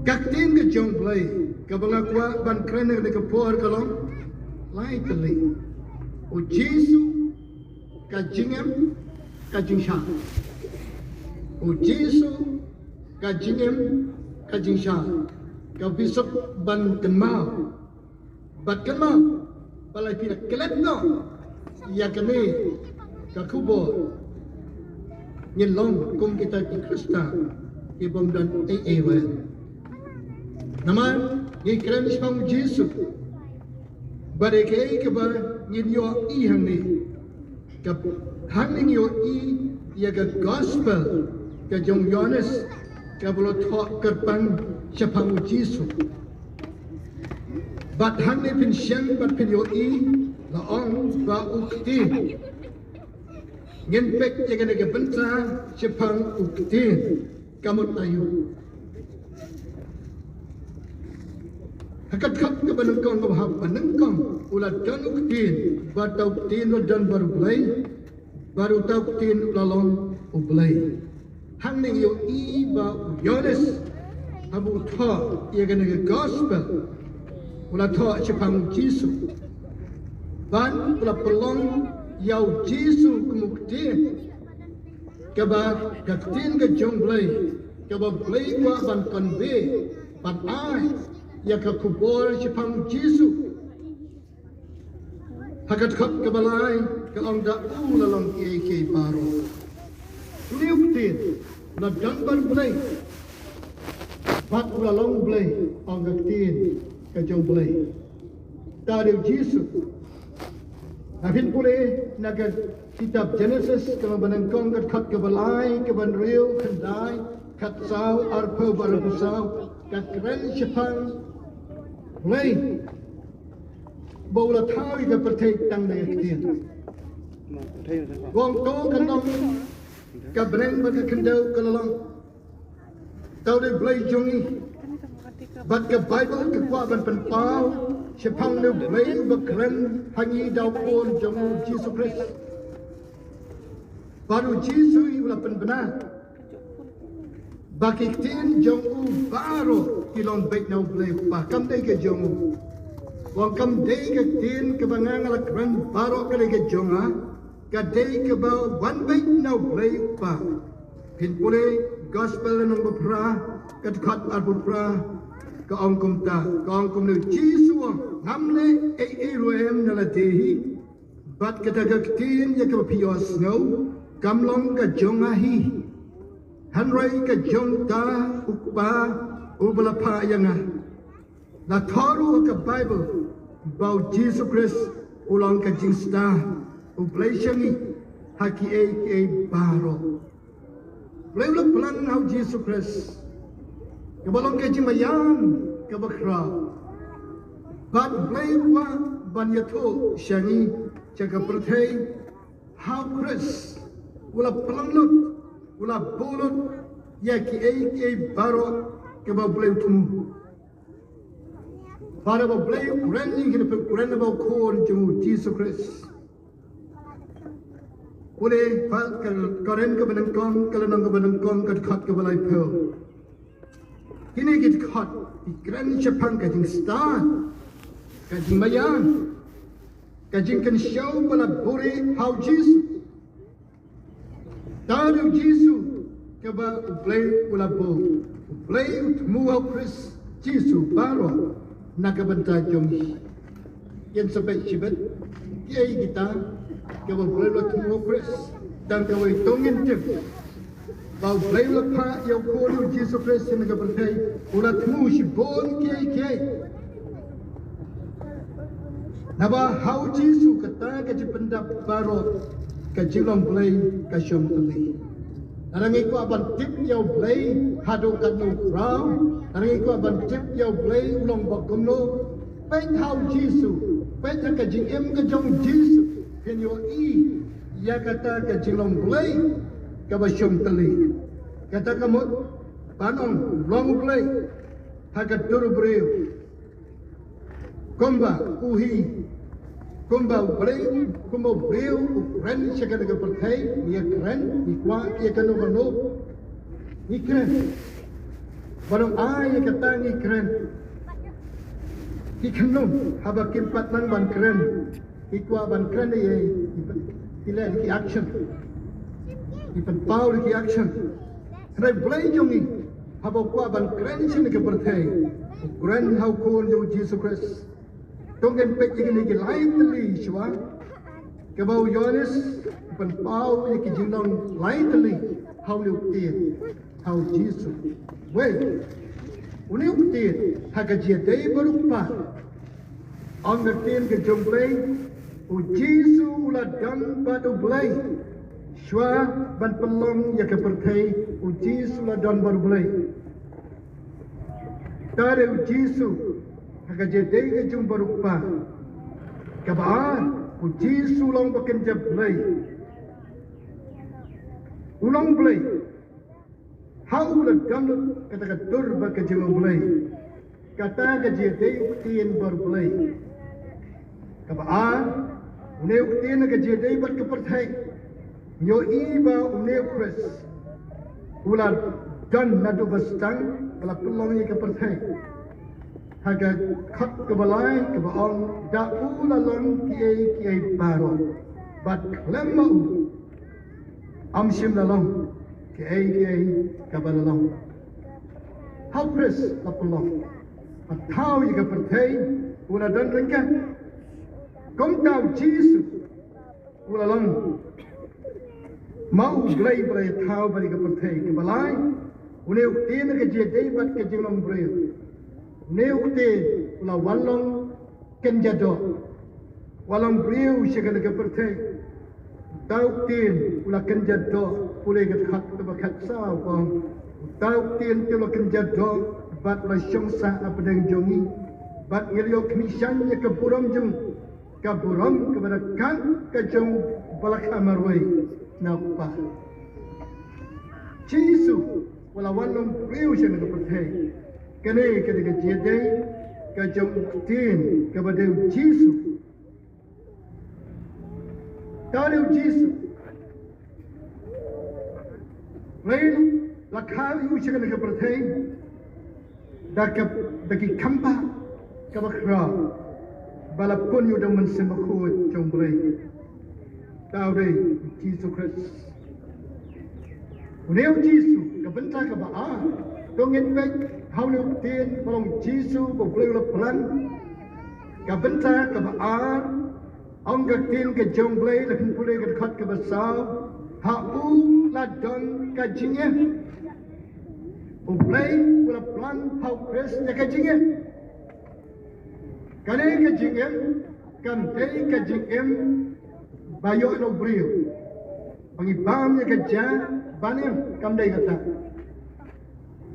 Kaktin ke jong Blei, ke Balang ban kena ke Khubor kalong, lai kali. O Jesu ka jingem ka jingsha. O Jesu ka jingem ka jingsha. Ka bisop ban kenmau. Bat kenmau. Balai pina kelep no. Ya kami ka Khubor. Nhìn long cùng kita di Krista di bom dan ewe. Naman ni keren spam Yesus. Badai ke ba nhìn yo I hang ni. Ka hang ni yo I ya ka gospel ka jong Yohanes ka bolo thok kerpang siapang Yesus. Bat hang ni pin siang bat pin yo I la ong ba ukti. Ngin pek jaga naga benta siapang uktin kamut ayu. Hakat kap ke banengkong ke bahap banengkong ulat dan uktin batau uktin dan baru Blei baru tau uktin lalong Blei. Hang ni yo I ba Yohanes abu tha jaga naga gospel ulat tha siapang Yesus. Ban ulat pelong Yau Jesu kemuktin Kaba kaktin ke jong Blei Kaba Blei kwa ban konve ban ai Iaka Khubor siapang Jesu Hakat kap ke balai ke ong da lalong ke Baroh Liuktin na dambar Blei Bat lalong Blei ong kaktin ke jong Blei Tadiu Jesu Afin pulih naga kitab Genesis kalau benengkong kat ke balai ke banriu kendai kat sau arpo baru sau kat keren siapang Blei bola tahu ke pertai tang daya ketian wong to kendong ke beneng bagi kendau ke lalong tahu dia Blei jongi bat ke Bible ke kuat ban penpau siapang nu Blei bekeren hangi dau pun jong Yesus Kristus baru Yesus ulah penbenar bagi tin jong Baroh ilon baik nau Blei pakam dai ke jong wong kam dai ke tin ke bangang ala keren Baroh ke ke jong a ka dai ke ba wan baik nau Blei pa pin pule gospel nang bepra kat Khat-Ar bepra ka ong kum ta ka ong kum nu Jesu ngamle ruem nala dehi bat kata kaktin ya ka pio Sngew kamlong ka jong ahi hanrai ka jong ta ukpa ubala pa yanga na thoru ka Bible bau Jesu Christ ulang ka jingsta ublai shangi haki Baroh Blei ulang pelan hau Jesu Christ kebalong ke jimayan ke bakra bat Blei wa ban yato shangi jaga perthai hau Chris ula pelanglut ula bulut ya ki Baroh ke ba Blei tumu para ba Blei kurenning ke kuren ba kon jemu Jesus Christ ule fal karen ke benengkong kalanang ke benengkong ke khat ke balai pel kini git khat ikran siapang ka jing star ka jing mayan ka jing kan show bala buri how Jesus tahu Jesus ke ba Blei ula bo Blei utmu how Chris Jesus Baroh nak benta jong yang sampai sibet kiai kita ke ba Blei utmu Chris dan ke wei tongin tip bau Blei pa yang koru Jesus Christ yang ke berkai ulat mu si bon kiai naba hau Jesus kata ke pendap Baroh ke jilong Blei ke syom Blei arang iku aban tip yau Blei hadu kan nu rau arang iku aban tip yau Blei ulong bakono pen hau Jesus pen ke jingem ke jong Jesus pen yo I ya kata ke jilong Blei kabasyom tali kata kamu panong long Blei hakat turu breu komba uhi komba Blei komba breu keren sekali ke pertai dia keren ikwa ia kanu kanu ni keren Baroh ay kata ni keren. Ikanum haba kimpat nang ban keren. Ikwa ban keren ye ila ki action. Ipan power ki action. Rai Blei jongi haba kwa ban keren sini ke perthai. Keren hau kon jo Jesus Christ. Tonggen pek igini ki lightly shwa. Kebau Yohanes ipan power ye ki jinong lightly hau liu tin hau Jesus. Wei, uni uktir haka jiadai berupa angertin ke jong Blei u Jesu ula dan batu Blei shwa ban pelong ya ke perthai u Jesu ula dan baru Blei tare u Jesu haka jiadai ke jong berupa kabaan u Jesu long baken jab Blei ulang Blei hau la dam kata ka turba ke jeng Blei kata ka je dei uktin bar Blei ka ba une uktin ka je dei bat ke perthai yo iba une kris ula dan nadu bastang bala pelong ke perthai haga khat ke balai ke baong da ula long ki Baroh bat lemau Pahamsyiem lalong Kaba lalong. How press lapulong. At how you can pertain, una dan ringka. Come down, Jesus. Ula long. Mau Blei Blei tau bari ka pertain. Kabalai. Une ukti na ka jede bat ka jinglang Blei. Une ukti ula walong kenjado. Walang Blei siya ka pertain. Tau tin ula kenjado pulai kat khat ke bakat sao kong. Tau tin tu ula kenjado bat la syongsa apa deng jongi. Bat ngeliok misan ya ke buram jong. Ke buram kepada kan ke jong balak amarway. Napa? Cisu wala walong priu siya na kapatay. Kani kada ka jede ke jong tin kepada Cisu. Tahu Jesus, lain lakal iu cakap nak berthai, daki kampa kabakra, balapun iu dah mensemakut jong Blei. Tahu deh Jesus Christ. Uneu Jesus kebentar kebaa, dongin baik haulu tin balong Jesus Blei ulah pelan, kebentar kebaa. Angkat tin ke jong Blei lakin pulai ke khat ke besar hau la don ka jinge u Blei ula plan hau pres ya ka jinge kane ka jinge kan dei ka jinge bayo no brio pangi bam ya ka ja banem kam dei kata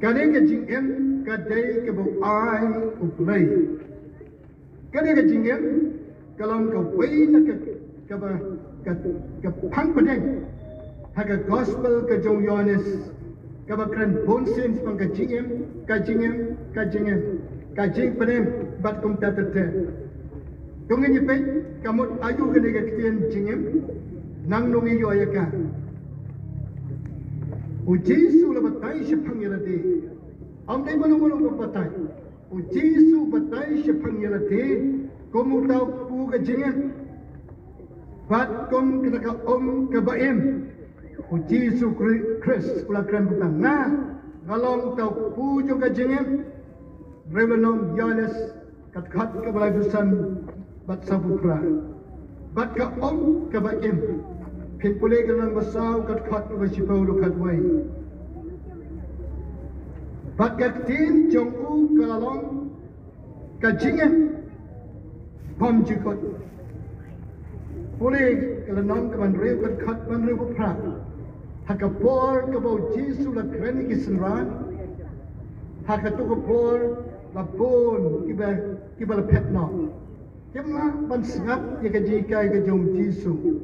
kane ka jinge ka dei ke bo ai u Blei kane ka jinge kalau kau wei nak ke pang pedeng, haga gospel ke jong Yohanes, kaba keren bonsin sepang kajingem, kajing pedeng, bat kum tatete. Tunggu ni pej, kamu ayu kena kekitian jingem, nang nungi yo Iaka. Uji su la batai sepang yelati, amdai manung batai. Uji su batai sepang yelati. Kamu tahu pu ke jingan, bat kom kita ka ke baim, uji su Chris ulakran butang. Nah, kalau tahu pu juga jingan, revenom Yohanes kat ke balai dusan bat sabupra, bat ka ke baim, pin pulai kenang besau kat ke basipau lukat wai, bat tin jong kalalong ke jingan. Pom jikot, boleh kalau nam keman rew kat man rew pera, hakapor kabau Jesu la keren kisenran, hakatu kapor la pon kiba la petno, kemla ban sngap ya kajika ya jom Jesu,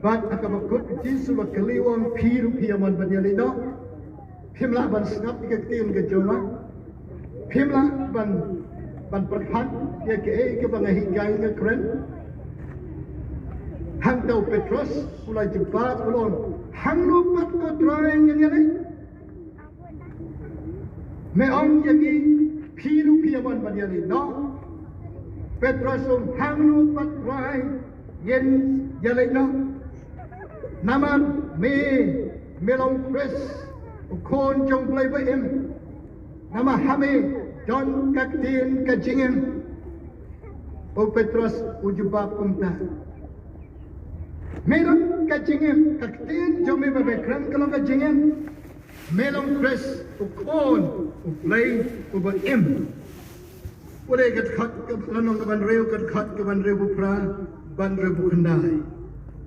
bat hakapakut Jesu la keliwang piru piaman banyalino, kemla ban sngap ya katin kajona, kemla ban perhan ya ke bangahigai ke keren hang tau Petrus mulai jumpa ulon hang lupat ko trying ini me ong yagi pilu piawan banyali no Petrasum hangnu patrai yen yalai no naman me melong pres ukon jong Blei ba em nama hame John kaktin kajingem o Petrus ujubab kumta melong kajingem kaktin jong me babekram kalau kajingem melong pres ukon Blei uba em Ule kat khat ke lanong ke ban reu kat khat ke ban reu pra ban reu kandai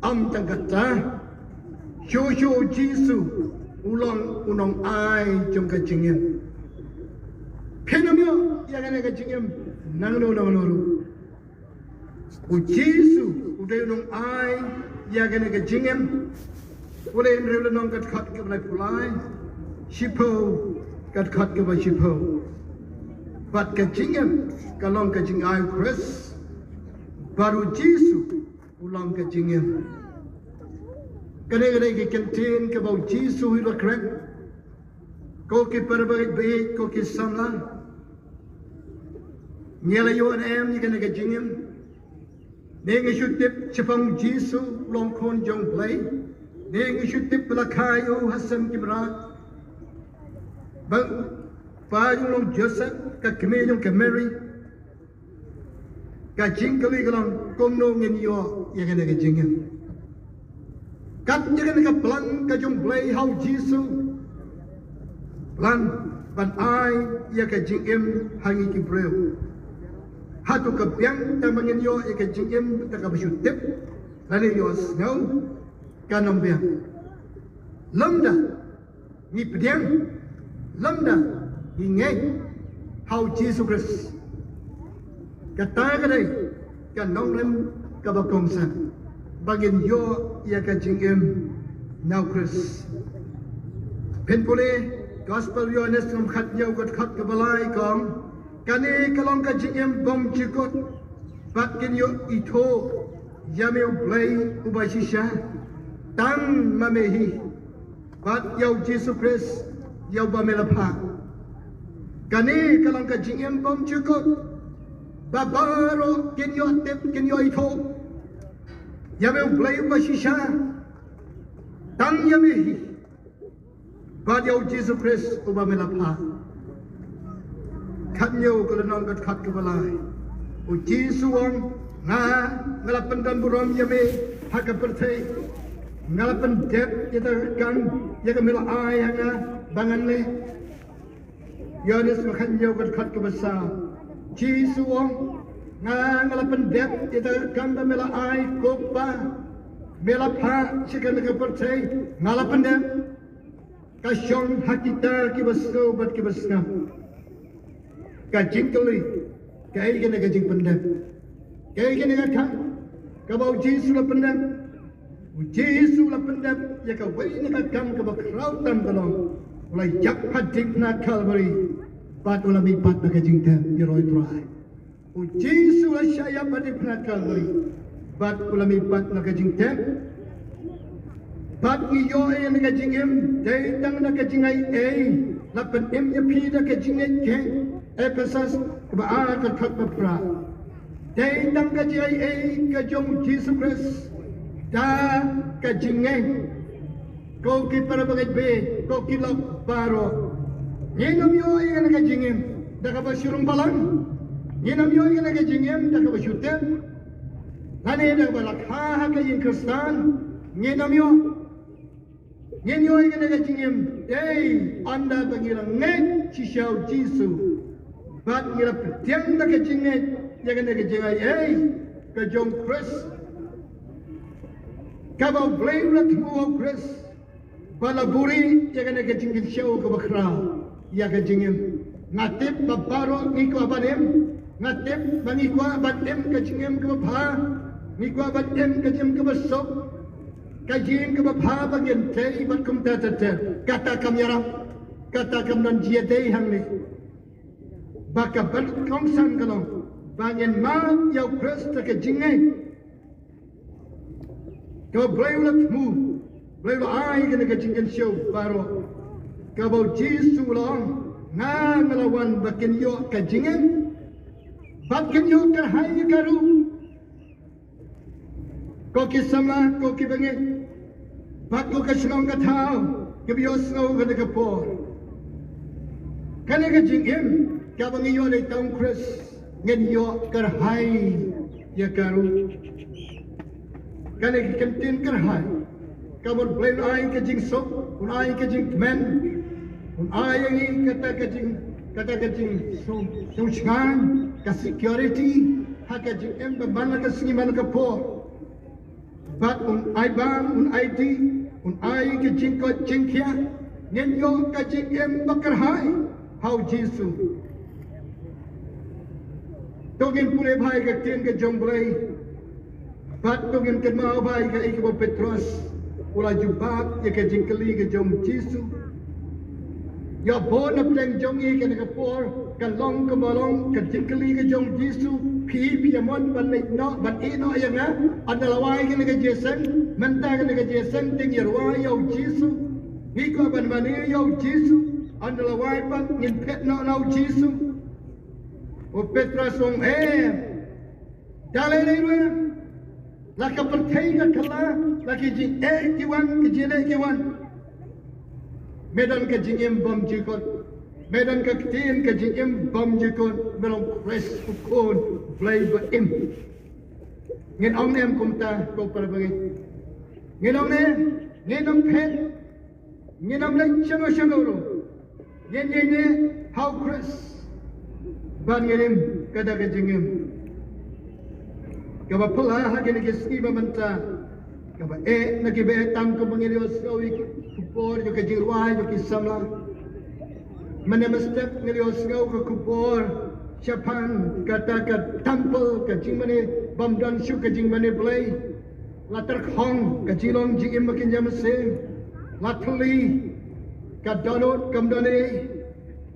am tang kata Shosho Jisu ulong unong ai jong ka jingem Penamyo ya kana ka jingem nangno nangno u Jisu udai unong ai ya kana ka jingem ule reu lanong kat khat ke ban pulai shipo kat khat ke ban shipo But kajingem kalong kajing ay Chris baru Jisu ulang kajingem kadang-kadang ke kantin ke bau Jisu ilo krek ko ke perbaik baik ko ke samla nyala yo am ni kana kajingem neng shutip chapang Jisu long kon jong Blei neng shutip pelakayo Hasan Kibra bang pa yung long Joseph ka keme yung ka Mary ka jingkali kalang komno ngin yo ya kana ka jingem kat ya kana ka plan ka yung Blei how Jisu plan ban ai ya ka jingem hangi ki breu hatu ka biang ta mangin yo ya ka jingem ta ka basyutip lani yo Sngew kanong biang lamda ni pediang lamda ingay how Jesus Christ kata kadai kan nongrem kabakongsan bagin yo ya ka jingem now Christ penpole gospel yo nes ngam khat yo kat khat ka balai kong kani kalong ka jingem bom chikot batkin yo ito yame Blei ubashisha tang mamehi bat yo Jesus Christ yo Ialap Haka Kani kalang ka jingem bom cukup Baroh kinyo tip kinyo ito Yame Blei basisha Tang yame Badyaw Jesus Christ Ialap Haka Kanyo kalanong kat khat kabalay O Jisu ang ngalapan dan buram yame haka pertay ngalapan dep yata kan yaka mila ay hanga bangan le Yonis makanyo kat khat ka basa Jisu ang ngalapan dep ita kanda mela ay kopa mela pa chika nakapercay ngalapan dep kasyong hakita kibasko bat kibasna kajingkali kaya ka nagajing pandep kaya ka nagakang kabaw Jisu la pandep Jisu la pandep yaka way nakakang kabakrautan kalong Ulay yakpadik na Calvary Pat ulami pat na kajingtem Yeroy try O Jisu la siya yakpadik na Calvary Pat ulami pat na kajingtem Pat niyo ay na kajingem Daytang na kajingay ay Lapan yapi na kajingay keng Ephesus Kabaa kakat mapra Daytang kajingay ay Kajong Jisu Christ Da kajingay Kau ki para bagay be, kau ki lok Baroh. Nyenam yo ay nagajingem, daka ba surong Balang. Nyenam yo ay nagajingem, daka ba syutem. Nani daka ba lakha ka yung Kristan. Nyenam yo ay nagajingem, hey, anda bangilang ngay si Siyaw Jisu. Bat ngira petiang nagajingem, yaga nagajingay, hey, kajong Chris. Kabaw Blei ulat mo Chris. Balaburi ya kana kajingin show ka bakra ya kajingin ngatip babaro ngiko abanem ngatip bangiko abanem kajingin ka bapha ngiko abanem kajim ka basok kajim ka bapha bagin te ibat kum tatata kata kamyara kata kamnan jiate hangni baka bal kongsan kalong bangin ma yaw Krista kajingin ka Blei ulat mo Blei ay ka nagajinggan siya Baroh Kabaw Jisu lang nga ngelawan bakin yo ka jingem bakin yo kerhai karu ko kisama ko kibange bak ko kasnong ka tao kibiyo snow ka nagapor kanega jingem kabangi yo le taong Chris ngen yo kerhai ya karu kanega kantin kerhai kabon Blei ai ka jing sok un ai ka jing men un ai yang kata ka jing so shngan ka security haka jing em babana ka singi man ka po bat un ai bang un ai di un ai ka jing ko jing kia ngen yo ka jing em bakar hai how Jesus togin pure bhai ka tin ka jong Blei bat togin ka mau bhai ka ikbo Petros ula jubak ya ke jingkeli ke jong Jisu ya bon apeng jong i ke nakapor ka long ke balong ke jingkeli ke jong Jisu pi amon ban no ban ino ya nga adalawai ke ke jeseng menta ke jeseng ting yarwa ya Jisu ni ko ban mani ya Jisu adalawai ban ngin pet no Jisu o Petros ong dale le laka pertai ka kala laki jing kiwan ke jile kiwan medan ke jingem bom jikot medan ke tin ke jingem bom jikot belong press ukon Blei ba im ngin ong nem kumta ko para bagi ngin ong ne ngin ong pet ngin ong le chano chanoro ngin how Chris ban ngirim kada ke jingem kaba pula hagi nagi skiba manta kaba nagi be tam ko mangilio sawi Khubor yo kajirwai yo kisamla mane mestep ngilio saw ko Khubor Japan kata ka temple ka jingmane bamdan shu ka jingmane Blei latar khong ka jilong jingim makin jamse latuli ka donot kamdane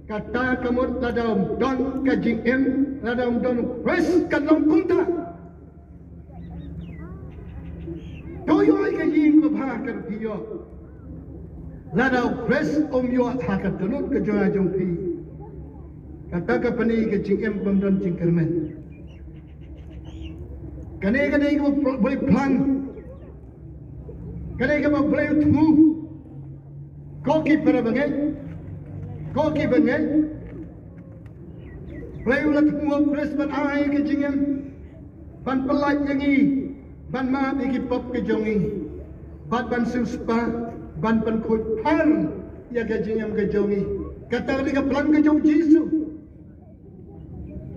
kata kamot ladam don ka jingim ladam don res kanong kunta Toyo ka yin ko bhakar piyo ladau Chris yo haka tunut ka jora jong pi kata ka pani ka jingem bamdan jingkermen kane ko boleh plan kane ka boleh tu koki para bangai Blei ulat tu Chris ban ai ka jingem ban pelaj yangi ban ma bigi pop ke jongi ban suspa ban khut par ya ke jingam ke jongi kata ni ka plan ke jong Jisu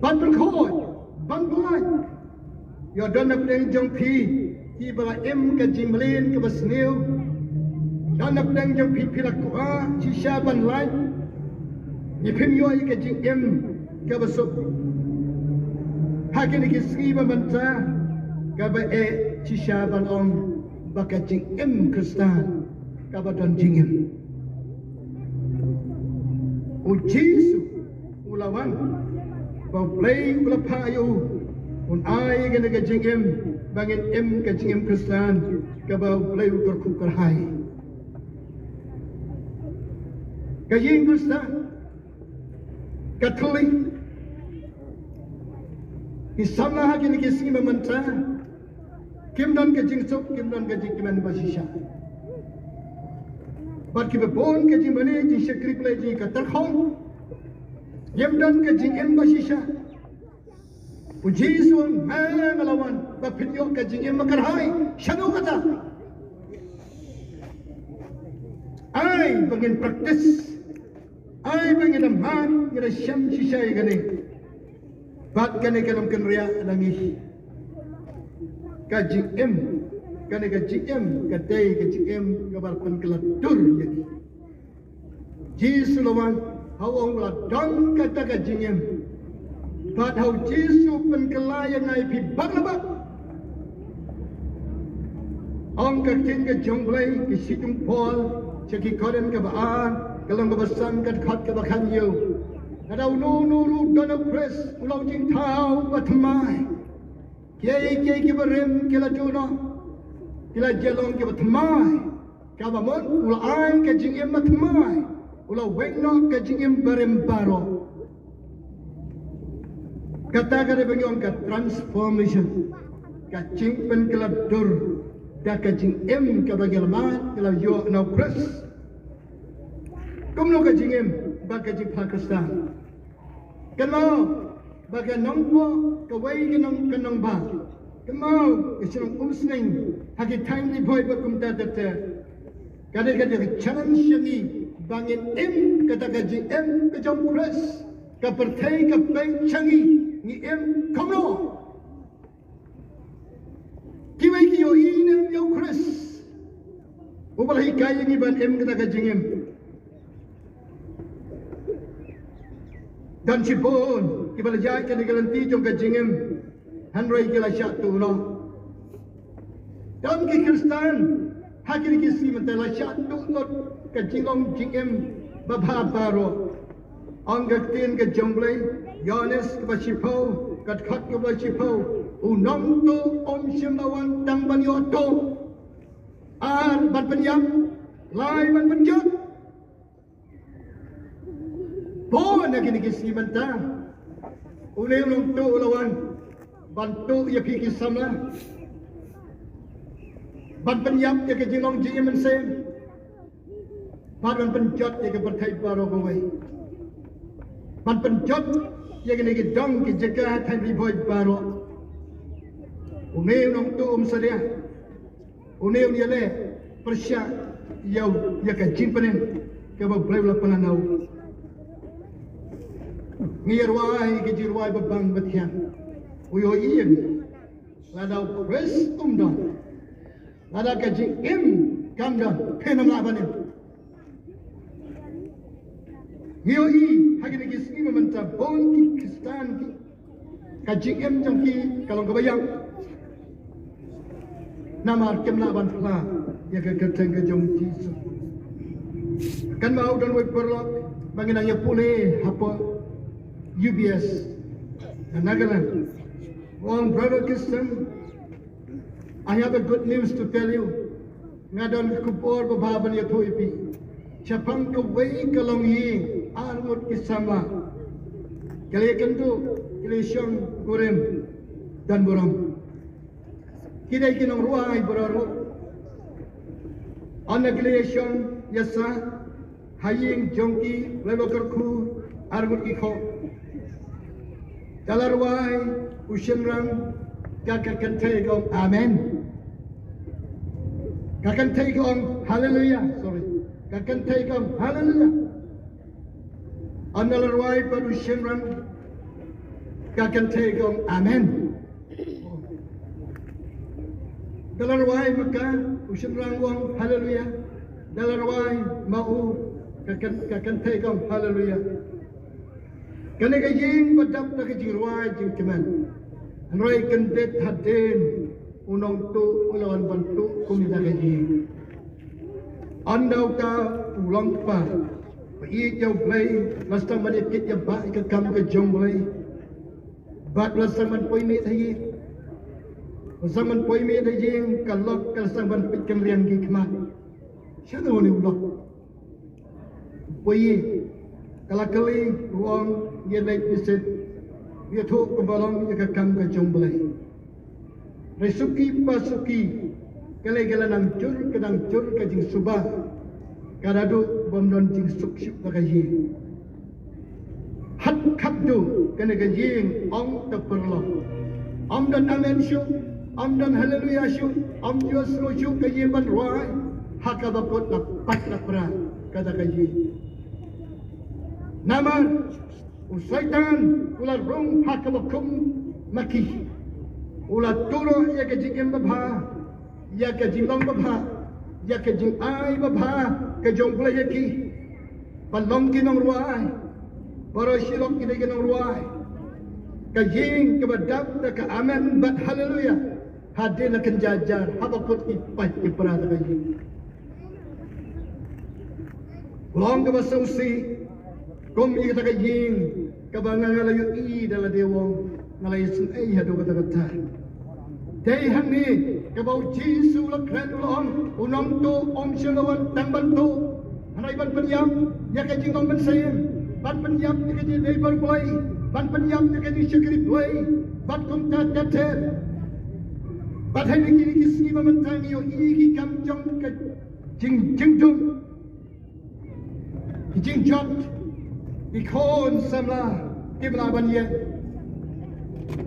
ban khot ban blai ya don na pleng jong pi Kiba ke jimlin ke Sngew don na pleng jong pi pila ko chi sha ban lai ni phim yo ke jing ke basuk hakin ke skiba manta kaba cisha balong baka jingem Kristan kaba don jingem o Jisu ulawan ba Blei ula payo un ai gana ka jingem bangin ka jingem Kristan kaba Blei Kyrkhu kerhai ka jing Kristan Katolik isama hakin ke skiba manta Kim don ke jing sok, kim don ke jing kiman basisha. But kiba bon ke jing mane jing shakri play jing katar khong. Kim don ke jing em basisha. Uji suang ngalawan ba pinyo ke jing em makar hai shano kata. Ai bangin practice. Ai bangin aman ngira syam shisha gane. Bat gane kalam kan ria langi. Ka jingem kane ka jingem ka dei ka jingem ka barpan kelatur yaki Jisu lawan hawang la don kata ka jingem pat hau Jisu pen kelaya nai pi baglaba ong ka tin ka jong Blei ki situng Paul chaki koden ka baan kalang ka basan ka khat ka bakhan yo nadau no don Chris ulau jing tau batmai Kiai kiba rem kila juno kila jalong kiba thamai kaba mon ula ai ka jingem ma thamai ulah wengno ka jingim barem Baroh. Kata kada bagi orang ka transformation, ka jingpen kelab dur, da ka jingim ka bagi lemat kelab yo no press. Kumno ka jingim bagi jing Pakistan. Kan mau bagi Nongpluh ka wei ka nong ba. Kan mau ka sinong Sngew hagi time ni boy bakum tata. Kada challenge ni bangin kata ka jingim ka jom press. Ka pertai ka peng changi ni kumno. Kiwai ki yo inem yo press. Ubalahi kaya ni ban kata ka jingim. Dan cipon, kita lajai kan galanti jom kajingem, hanroi kila syak tu no. Dan ki Kristen, hakiri kisi mentela syak tu not kajingom jingem babha Baroh. Angkat tin ke Blei, Yohanes ke Bashipau, kat Khat ke Bashipau, unong tu Pahamsyiem lawan tang banyoto. Ar ban penyam, lai ban penjat. Bon nak kini kisi mentah, ulai ulung tu lawan bantu ia fikir sama, ban penyap ia kejilong jingim mensem, ban penjat ia kepertai Baroh kawai, ban penjat ia kini kedong kejaga hai riboy Baroh, ulai ulung tu sadia, ulai ulai le persyak ia kejimpanen kebab Blei lapangan nau. Ngirwai kejirwai babang batian. Uyo iyan. Ladau pres umdon. Lada kajing kamdon. Penam labanin. Ngiyo hagi nagi singi memantah bon ki Kristen ki. Kajing jang ki kalau kebayang. Nama kem laban pula. Ya kekerteng ke jom Yesus. Kan mau dan wai perlok. Banginanya pulih apa. UBS and Nagaland. Well, brother Kristen, I have a good news to tell you. Ngadon Khubor bababan ya tuipi. Chapang ka wei kalong yi armut kisama. Kaliakan tu kilisyong kurem dan buram. Kidai kinong ruai beraru. Ana kilisyong yasa haying jongki lelo Kyrkhu armut kiko. Dalarwai usienrang kakak take on amen. Kakak take on hallelujah. Sorry. Kakak take on hallelujah. Analarwai per usienrang kakak take on amen. Dalarwai maka usienrang wong hallelujah. Dalarwai mau kakak take on hallelujah. Kena kajing badap na kajirwai jing keman. Anray kandet hadin unong tu ulawan bantu kumita kajing. Andaw ka ulang pa. Paiik yaw Blei, lastang manikit ya ba ikakam ka jong Blei. Bat lastang man poy mit hayi. Lastang man poy mit hajing kalok kalastang man pitkan liang gikmat. Siya na wani ulok. Poy kalakali ruang ia naik bisit, ia thuk ke Balang ia kakam ke Blei. Resuki pasuki, kala nang cur ke jing subah, kadadu bomdon jing suksuk bagaji. Hat kapdu kena kajing om terperlo, om dan amen syuk, om dan haleluya syuk, om jual seru syuk kajing ban ruai, haka bakut lapat lapra kata kajing. Namar usaitan ular rong hakabakum maki ular turo ya kejing babha ya kejing long babha ya kejing ai babha kejong Blei yaki balong kinong ruai Baroh silok kinong ruai kejing kebadap ka amen bat haleluya hadir akan jajar habakut ipai iperada kejing long kebasausi Kom ikata kajing kabanga ngalayo I dala dewong ngalayo sun ay hado kata-kata. Day hangi kabau Jisu lakran ulon unong to om silawan tang bantu Hanai ban penyam ya ka jing long ban sayem ban penyam ya ka jing labor boy ban penyam ya ka jing secret boy ban kum ta ta te ban hai ni ki si ma man tang yo i ki kam jong ka jing jong ki jing jot ki khon samla ki bla ban ye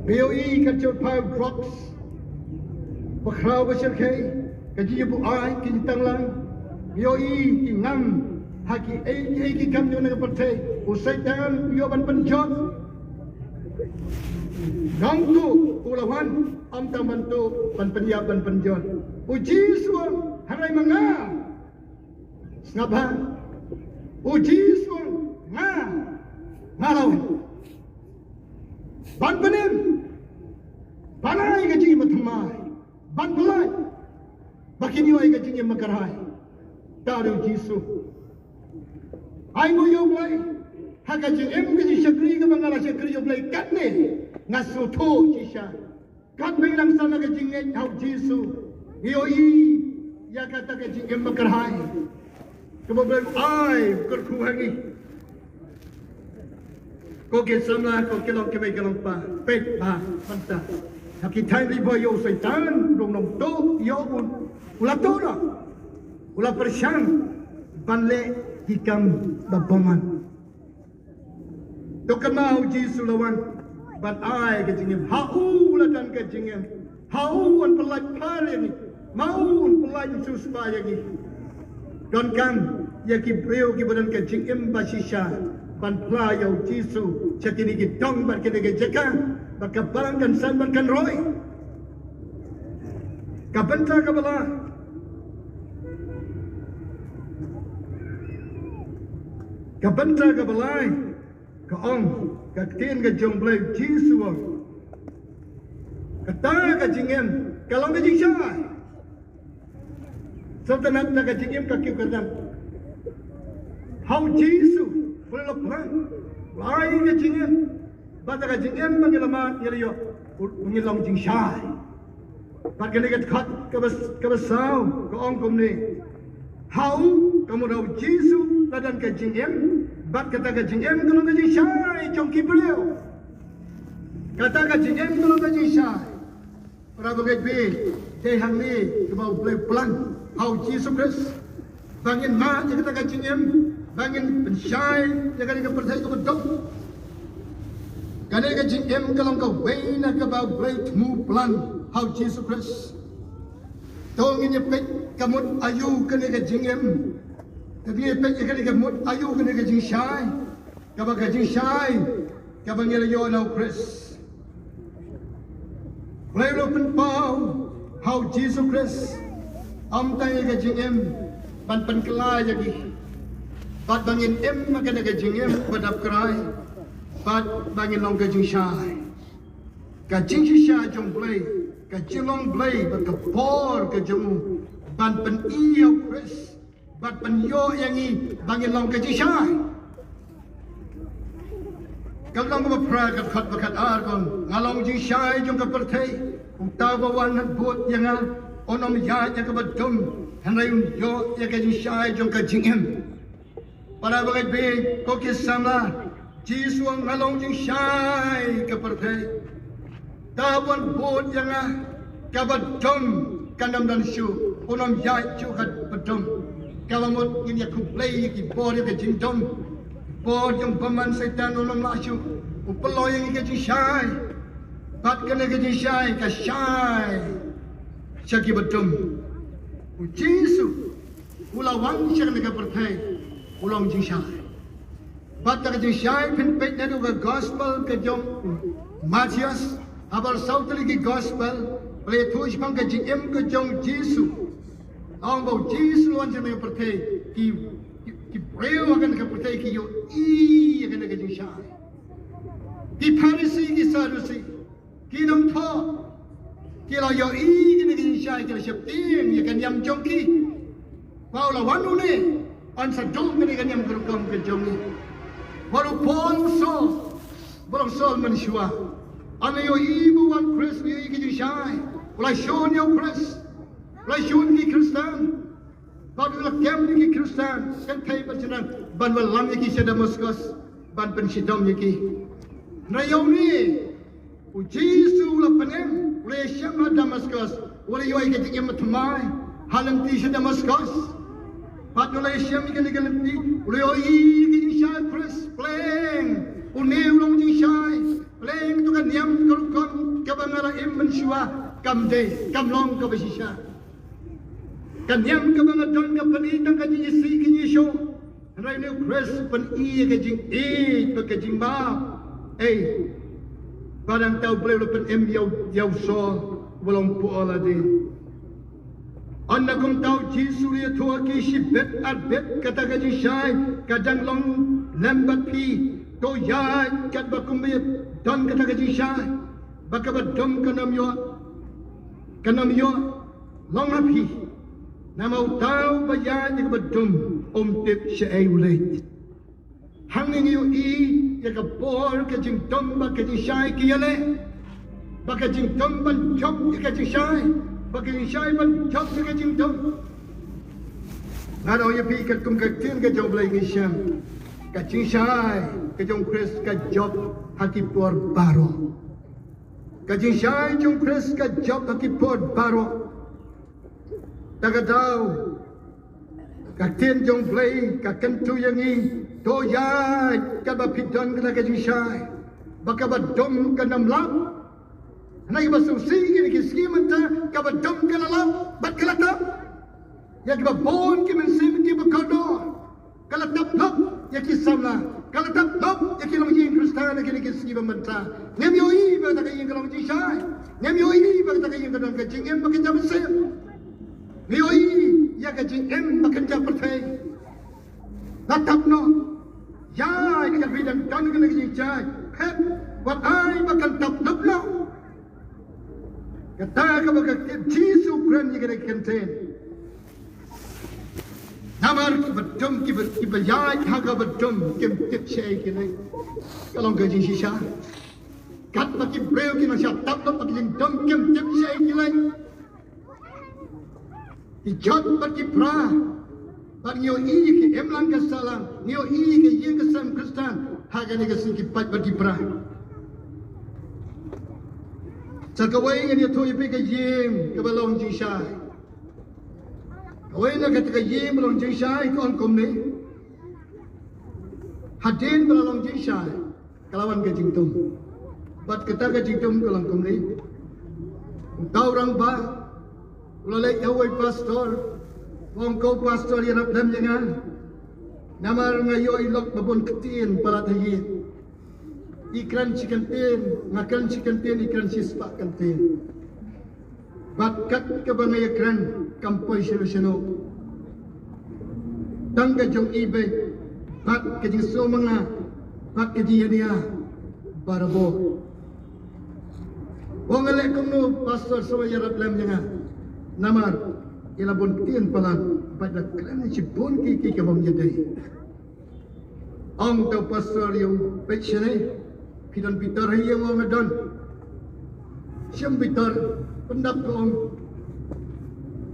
BOE ka chot pa crocs pa khrao ba cher khai ka ji bu ai ki tang lang BOE ki ngam haki ai ki kam yo na ka pathe usai tan yo ban ban jot Nongpluh ulawan am tam bantu ban penyap ban penjon uji suang harai manga sngap uji suang ngalau ban penim banai ka jingi mathamai ban pelai bakini oi ka jingi makarai taru jisu ai mo yo Blei haka jing em ka ji shakri ka bangala shakri yo Blei kat ne ngasu tho jisha kat me lang sana ka jing ne hau jisu yo ya kata ka jing em makarai ka Blei ai Kyrkhu hangi ko ke samla ko ke long ke me ke long pa pet ba panta haki thai ri boy yo saitan dong nong to yo ula to na ula persang banle hikam babangan to kamau jisu lawan ban ai ke jingem hau ula dan ke jingem hau an pelai pare ni mau an pelai sus pa yagi don kan ya ki breu ki badan ke jingem basisha ban pla yo jisu cakini ki dong ban ke ke jeka baka Balang dan san ban kan roy ka benta ka bala ka benta ka balai ka ong ka tin ka jong Blei jisu ka ta ka jingem ka long ka jingsha sultanat na ka jingem ka kyu kardam how jisu boleh lepas lain ke jingem bata ka jingem mangilama yeliyo mangilong jingsha bat kene kat khat ka basau ka ong kum ni how kamu rau jisu ladan ka jingem bat kata ka jingem kalau ka jingsha jong kibreu kata ka jingem kalau ka jingsha ora bagai be te hang ni ka bau Blei pelan how jisu Kristus bangin ma kata ka jingem bangin pensyai jaga dia percaya tu betul kadang kadang em kalau kau wena ke bau Blei temu pelan hau Jesus Christ tong ini pek kamut ayu kadang kadang em tapi pek kadang kamut ayu kadang kadang syai kaba kadang syai kaba ngela yo now Christ Blei lo pen pau hau Jesus Christ am tay kadang em pan pan kelai jadi Pat bangin em makan ke jingem badap kerai, pat bangin long ke jing syai, ke jing syai jong Blei, ke jilong Blei berkepor ke jemu, ban pen iyo Chris, bat pen yo yang i bangin long ke jing syai. Kalau long ke berperak ke Khat-Ar kon, ngalong jing syai jong ke pertai, utawawan hat buat yang onom ya yang ke betum, henrayun yo yang ke jing syai jong ke jingem. Para bagai be ko ke samla jisu ngalong jing syai ke pertai tawan bot yang kabadom kandam dan syu unom ya chu kat bedom kalamut ini aku Blei ki bor ke jing dom bor yang paman setan unom la syu upelo yang ke jing syai bat kene ke jing syai ka syai syaki bedom jisu ulawang syang ke pertai ulang jing syai bata ka jing syai pin pek na ka gospel ka jong Matias abar sautali ki gospel ple thuj pang ka jing em ka jong jisu ang bau jisu wan jeng ka pertai ki breu akan ka pertai ki yo i akan ka jing syai ki Pharisee ki Sadducee ki nam tho ki la yo i ki ka jing syai ki la syap tin ya kan yam jong ki Pau la wan ne an sadong ni kan yang berukam ke jong ni baru bolong sol manusia ane yo ibu wan Chris ni ke jing syai ulai shon yo Chris ulai shon ni Kristen Padahal kem ni Kristen kan kai berjalan ban walam yaki sa Damascus ban pensidom yaki. Rayaw ni Ujisu la panem ule syama Damascus ule yoy kati imatmai halam ti sa Damascus. Padahal syam ni kan ti ule yoy kati syai press playing unew long ni syai playing tu kan niam kalukon kabangara imman syua kamde kamlong kabasisya. Kanyam ka mga don ka panitang ka jing isi kinyi show. Rai ni Chris pan iya ka jing pa ka jing ba. Parang tau Blei pan yaw so walang puala din. Anna kung tau Jisu liya tuwa ki si bet at bet kata ka jing syay kadang long lembat pi to yay kat bakumbayat don kata ka jing syay baka ba dom kanam yo long api. Namau tahu bayan yang berdum tip syai ulit. Hanging yu yang kebor kejing dum baka jing syai kiyale. Baka jing dum ban job yang jing syai. Baka jing syai ban job yang jing dum. Nado ya pi kum katin ke jom Blei ngisam. Ka jing syai ke jom Chris ka job hakipor Baroh. Ka jing syai jom Chris ka job hakipor Baroh. Tagadau katin jong Blei kakentu yang ini doyai kaba pidon kena kajing syai baka badom kanam lap nai basusi ini kiski menta kaba dom kena lap bat kelata ya kaba bon ki mensim ki bakodo kala tap lap ya ki samla kala tap lap ya ki long jing Kristen ki kiski menta nem yoi ba ta kajing long jing syai nem yoi ba ta kajing kadang kajing em baka jam sem Lioi ya kajing em bekerja pertai. Natap no. Ya ini kan bidang dan kena kajing cai. Hep buat ai makan tap nap no. Kata ka baka Jisu kran ni kena kenten. Namar bedum ki bayai haga bedum kim tip syai kena. Kalau kajing sisa. Kat baki breu kena syat tap no baki dum kim tip syai kena. Ijat bagi pra, bagi yo ke emlang ke salam, yo ke yang ke sam Kristen, haga ni ke singkipat bagi pra. Sakawai ni tu ipi ke yang ke balong jisai. Kawai nak kata ke yang balong jisai ke on kom ni. Hadin balong jisai, kalawan ke jingtum. Bat kata ke jingtum kalang kom ni. Tahu orang ba. Lalai awai pastor, wongkau pastor yang nak dalam jangan. Namar ngayo ilok babon ketin para tayi. Ikran chicken tin, ngakan chicken tin, ikran sispak kantin. Bakat kebangai ikran kampoi solusiono. Tangga jong ibe, bat kejing somanga, bat kejing dia, Baroh. Wong elek kumno pastor semua yang nak dalam jangan. Namar ilabon tien palang pada kerana cipun ki kabam jadai. Ang tau pastor yung pechane pidan pitar yang orang adon. Siam pitar pendap ko ang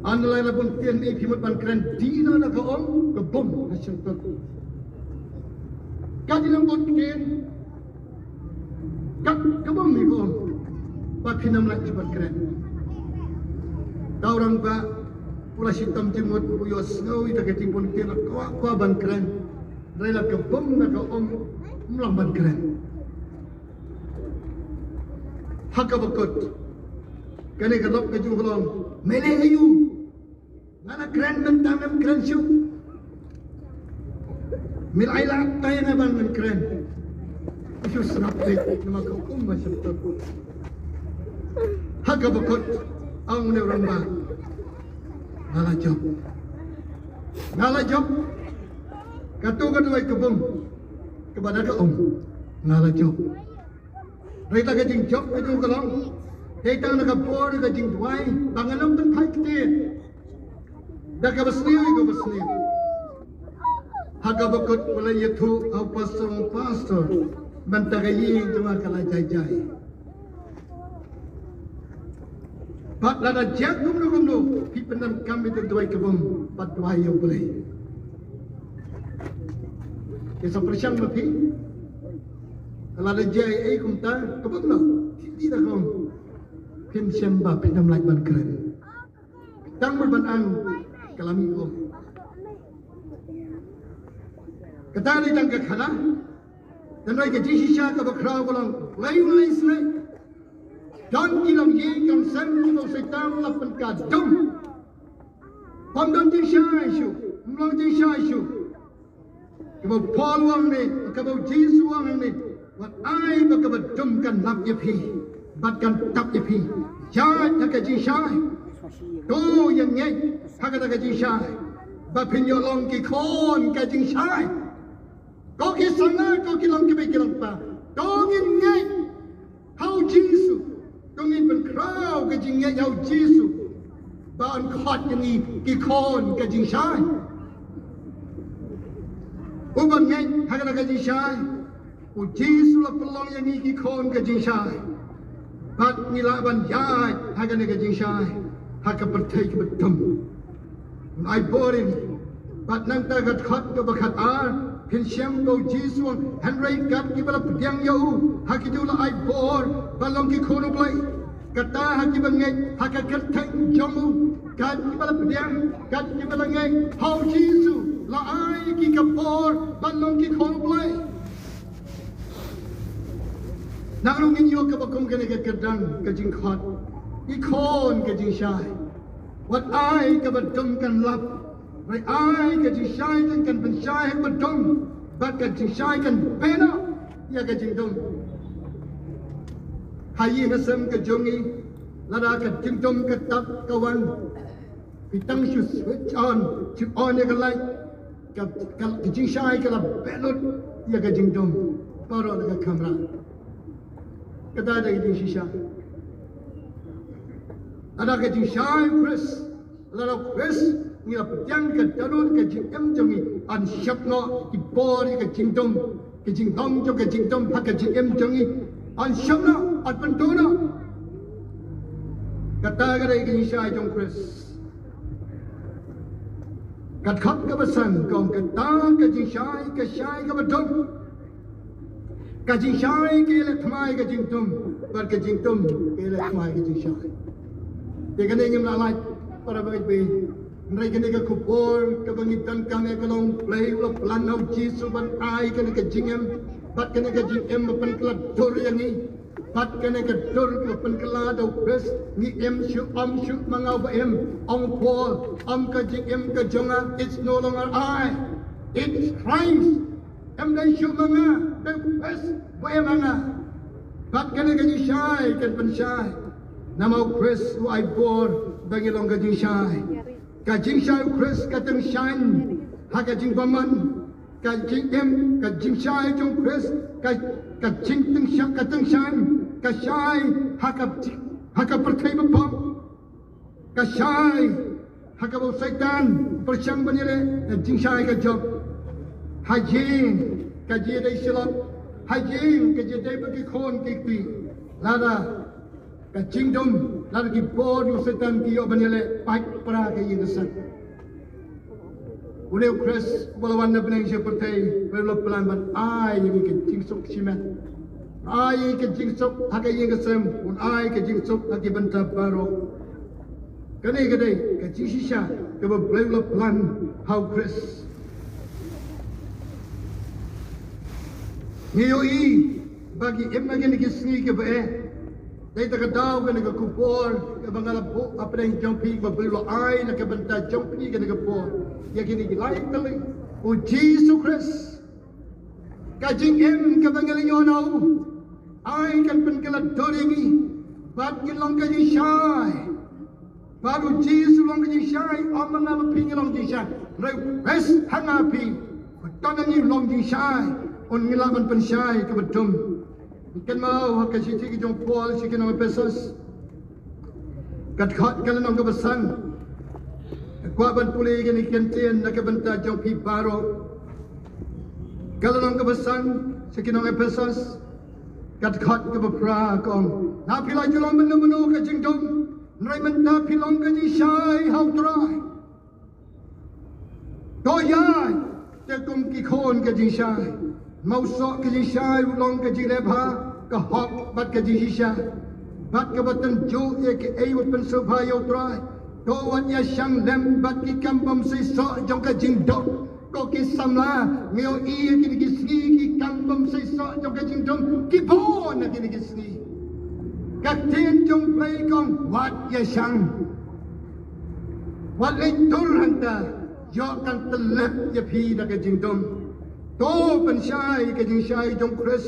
anlay labon tien ni pimat pan keren dina na ko ang kabom hasil tot. Kadilang bon tien kabom ni ko ang pakinam lagi pan keren. Orang ba pula sitam timut puyo Sngew ita keting pun kira kwa ban keren rela ke bom na ka om mlang ban keren haka bakot kane ka lok ke jungolong mele ayu ngana keren mentang keren syu mil aila tayo na ban keren itu snap nama ka om ba sitam haka bakot ang ni orang ba ngalajop katu kadua kebum kepada ke ngalajop rita ke jing job itu kalong rita nak kapor ke jing duai banganam tan khai kete dak basni haga bakut mulai yaitu pastor bantagayi cuma kala jai But lada jak gumno people nam kami tu dua kebum but dua yo Blei. Kita persiang mati. Lada jai kumta kebum no. Hindi dah kau. Pahamsyiem ba pinam like ban keren. Tang berbanang kalami ko. Kata ni tang kakana. Dan rai ke jisha ka bakrao ko lang. Lai snai. Don kilang ye kang sen mo setan lapan ka dum. Pam don jisha shu. Mlang jisha shu. Kabo Paul wang ni, kabo Jesus wang ni. Wat ai ba kabo dum kan lap ye pi. Bat kan tap ye pi. Ja ta ka jisha. Do yang ngai ha ka ka jisha. Ba pin yo long ki khon ka jisha. Có cái sáng nay, có cái lòng cái bề cái lòng pa, có cái ngay, how Jesus, có cái phần crowd cái gì ngay how Jesus, và anh khát cái con cái gì sai, ủa bằng ngay, hay là cái gì sai, ủa Jesus là phần lòng yang cái con cái gì sai, bắt ni là ban dài, hay cái gì sai, hay cái bật thấy cái bật thầm, ai boring, bắt năng ta gặt khát cái bạc Khat-Ar. Pahamsyiem go Jesus Henry kat Kiba pediang yau haki tu la ai bor balong ki khono Blei kata haki bangai haka kerteng jomu kat Kiba pediang kat Kiba ngai how Jesus la ai ki kapor balong ki khono Blei nang ngin yo ka bakum kene ka kedang ka jing khat I khon ka jing shai wat ai ka badum kan lap Rai ai ka jing shai kan ben shai hak badum bat ka jing shai kan bena ya ka jing dum hayi ka sem ka jongi lada ka jing dum ka tap ka wan pitang shu switch on ya ka light ka jing shai ka la belut ya ka jing dum Baroh ka kamera kata ada ka jing shisha ada ka jing shai Chris lada Chris ngira pediang ke darut ke jingem jongi an syapno ki bor ke jingdom ke jingdom jo ke jingdom ha ke jingem jongi an syapno an pentono kata gare ke syai jong Chris kat khap ke besan kong kata ke jing syai ke bedom ke jing syai ke le thmai ke jingdom bar ke jingdom ke le thmai ke jing syai ke kene ngim la lai para bagai mereka ni ke Khubor ke bangitan kami ke Nongpluh ulah pelan au Jesus ban ai ke ni ke jingem bat ke ni ke jingem ban kelat dor yang ni bat ke ni ke dor ke ban kelat au Chris ni shu mangau ba ong Paul ke jingem ke jonga it's no longer I it's Christ dai shu manga dai Chris ba manga bat ke ni ke syai ke ban syai nama Chris ai bor bagi long ke jing syai ka jing syai Chris ka teng shan ha ka jing baman ka jing ka jing syai jong Chris ka jing teng shan ka teng shan ka syai ha ka perthai bapam ka syai ha ka bo setan persyang banile jing syai ka job ha jing ka je dai silap ha jing ka je dai bagi khon ki ti lada ka jingdom lada ki bor yo setan ki yo banile pai pra ka yin san ule Chris balawan na benang je pertai belo plan ban ai ni ke jingsok simen ai ke jingsok ha ka yin sem un ai ke jingsok ha ki banta Baroh kane kadai ka jishisha ke belo plan how Chris Ngiyoi bagi emna ni ki sngi ke ba Dai tak daw ka nag Khubor ka bangalap po apa yang jompi ba belo ai na ka banta jompi ka nag po ya kini gilai tali o Jesus Christ ka jingem ka bangalinyono ai kan pen kala doringi bat gilong ka ji syai baru Jesus long ka ji syai amang na ping long ji syai rai wes hangapi tanang long ji syai on ngilaban pen syai ka betum ikan mau hak sisi ki jong Paul sikin ang pesos kat khat kala nang kabasan kwa ban puli ki kentien na kabanta jong pi Baroh kala nang kabasan sikin ang pesos kat khat ka bapra kong na pilai julong menu ka jingdom nrai menta pilong ka ji shai hau trai to yai te kum ki khon ka ji shai mau so ka ji shai long ka ji le bha ka hok bat ka ji shai bat ka batan ju ek ei wat pen so bha yo trai to wat ya shang lem bat ki kam bom se so jong ka jing dok ko ki samla ngeo I ki ski ki kam bom se so jong ka jing dom ki bo na ki ski các thiên trong plei con wat ya shang wat le tur hanta yo kan telep ya phi da ka jing dom to pen shai ka jing shai jong Chris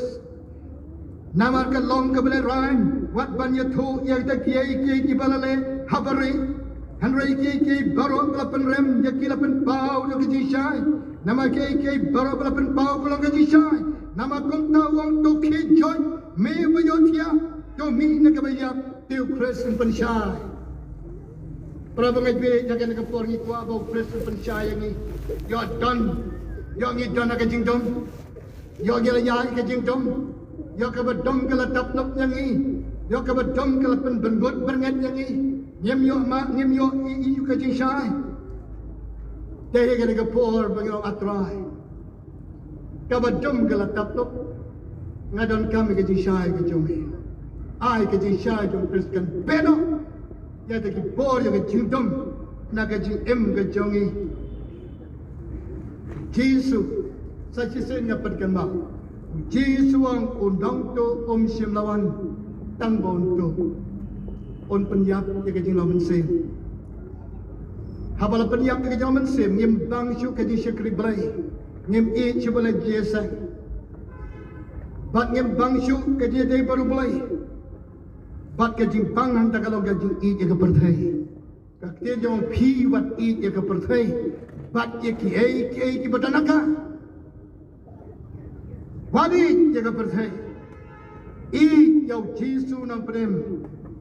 namar ka long ka bele rain wat ban ya thu ya ta kiai ki balale habari hanrei ki Baroh lapan rem ya ki lapan pau da ka jing shai nama ki Baroh lapan pau ko ka jing shai nama kong ta wong to ki joy me ba yo thia to mi na ka baya tiu Kristen pensyai prabangai be jaga na ka por ni kwa ba Kristen pensyai ni yo don yo ngi don ka jing dom yo ngi la ya ka jing dom yo ka ba dom ka la tap lop yang ni yo ka ba dom ka la pen bengot berngat yang ni nyem yo ma nyem yo I ka jing shai te ga na ka por bangau atrai ka ba dom ka la tap lop ngadon kami ka jing shai ka jong ai ka jing shai jong Kristen beno ya ta ki por ya ka jing dom na ka jing em ka jongi Jesu sa chi sen nga pat kan ma Jesu ang undang to Pahamsyiem lawan tang bon to on penyap ya ka jing lawan sem habala penyap ya ka jing lawan sem ngim bang shu ka jing shakri Blei ngim I chibala Jingiaseng bat ngim bang shu ka jing dei baru Blei bat ka jing bang hanta kalau ka jing I ya ka perthai ka te jong phi wat I ya ka perthai bat ya ki ki batanaka wadi ya ka perthai I yau Jesu nang prem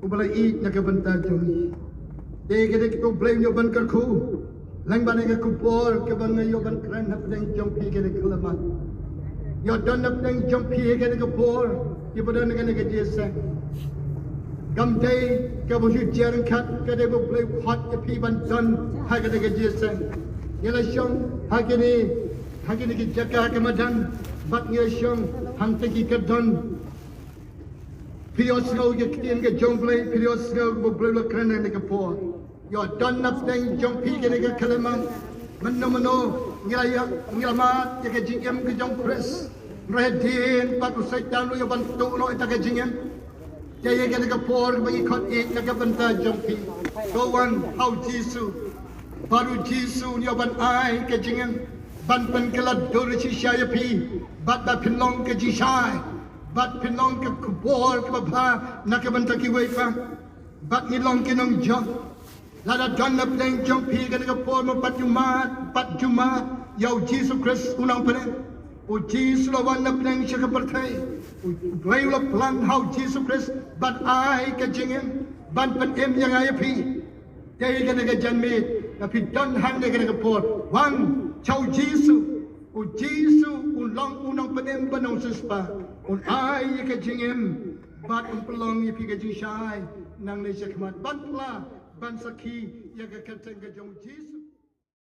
ubala I ya ka banta jongi te ke de to blame yo ban Kyrkhu lang ban ka Khubor ke ban yo ban kran hap deng jong phi ke de kulamat yo don hap deng jong phi ke de Khubor ki badan ke de Jingiaseng Gam day ka bo jern khat ka de bo Blei hot ke phi ban don ha ka de Jingiaseng yela shong ha ke ni ki jaka ke madan bat nge shong hang te ki ka don Pio Sngew ye kien ke jong Blei Pio Sngew bo Blei lo kran ne ka po yo don nap deng jong phi ke de kalamang mano ngira ma ye ke jingem ke jong Chris redin pat usai tan lo yo ban to lo ta ke jingem Jaya ke ka por bagi khot ek na ka banta jong phi go one how Jesu baru Jesu ni ban ai ke jingem ban pen ke la dur chi shaya phi bat ba pinong ke ji shai bat pinong ke Khubor ke ba na ka banta ki wei pa bat ni long ke nong jong la da don na pleng jong phi ke ka por mo pat jumat yau Jesu Christ unang pele o Jesu la wan na pleng shaka perthai Blei lo plan how Jesu Christ but I ka jingem ban pen em yang ai phi te ke na ka janme na phi don han ne ke ka por one chau Jesu o Jesu ulang unang penem banong suspa on ai ka jingem bat pelong ye phi ka jing shai nang ne shakmat ban pla ban sakhi ya ka kateng ka jong Jesu